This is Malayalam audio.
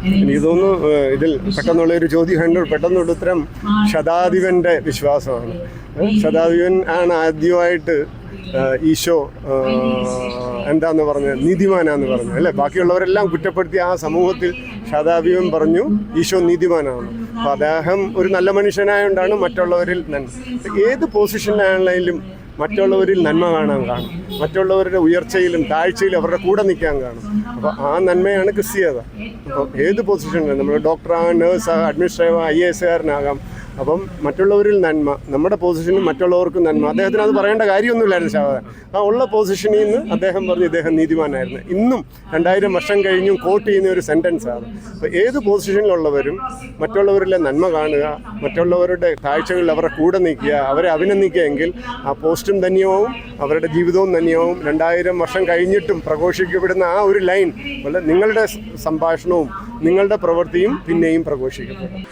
എനിക്ക് തോന്നുന്നു ഇതിൽ പെട്ടെന്നുള്ളൊരു ചോദ്യം പെട്ടെന്നുള്ള ഉത്തരം ശതാധിപൻ്റെ വിശ്വാസമാണ്. ശതാധിപൻ ആണ് ആദ്യമായിട്ട് ഈശോ എന്താന്ന് പറഞ്ഞ് നീതിമാനാന്ന് പറഞ്ഞു അല്ലേ. ബാക്കിയുള്ളവരെല്ലാം കുറ്റപ്പെടുത്തി ആ സമൂഹത്തിൽ ശതാധിപൻ പറഞ്ഞു ഈശോ നീതിമാനാണ്. അപ്പം അദ്ദേഹം ഒരു നല്ല മനുഷ്യനായതുകൊണ്ടാണ് മറ്റുള്ളവരിൽ ഏത് പൊസിഷനിലാണെങ്കിലും മറ്റുള്ളവരിൽ നന്മ കാണാൻ കാണും, മറ്റുള്ളവരുടെ ഉയർച്ചയിലും താഴ്ചയിലും അവരുടെ കൂടെ നിൽക്കാൻ കാണും. അപ്പോൾ ആ നന്മയാണ് ക്രിസ്തീയത. അപ്പോൾ ഏത് പൊസിഷനിലും നമ്മൾ ഡോക്ടറാകാം, നേഴ്സാകാം, അഡ്മിനിസ്ട്രേറ്റീവ് IAS കാരനാകാം. അപ്പം മറ്റുള്ളവരിൽ നന്മ, നമ്മുടെ പൊസിഷനിൽ മറ്റുള്ളവർക്കും നന്മ. അദ്ദേഹത്തിന് അത് പറയേണ്ട കാര്യമൊന്നുമില്ലായിരുന്നു ശാവദാൻ. ആ ഉള്ള പൊസിഷനിൽ നിന്ന് അദ്ദേഹം പറഞ്ഞു ഇദ്ദേഹം നീതിമാനായിരുന്നു. ഇന്നും 2000 വർഷം കഴിഞ്ഞും കോട്ട് ചെയ്യുന്ന ഒരു സെൻറ്റൻസാണ്. അപ്പോൾ ഏത് പൊസിഷനിലുള്ളവരും മറ്റുള്ളവരിലെ നന്മ കാണുക, മറ്റുള്ളവരുടെ കാഴ്ചകളിൽ അവരുടെ കൂടെ നിൽക്കുക, അവരെ അഭിനന്ദിക്കുക എങ്കിൽ ആ പോസ്റ്റും ധന്യവും അവരുടെ ജീവിതവും ധന്യവും. 2000 വർഷം കഴിഞ്ഞിട്ടും പ്രഘോഷിക്കപ്പെടുന്ന ആ ഒരു ലൈൻ നിങ്ങളുടെ സംഭാഷണവും നിങ്ങളുടെ പ്രവൃത്തിയും പിന്നെയും പ്രഘോഷിക്കപ്പെടും.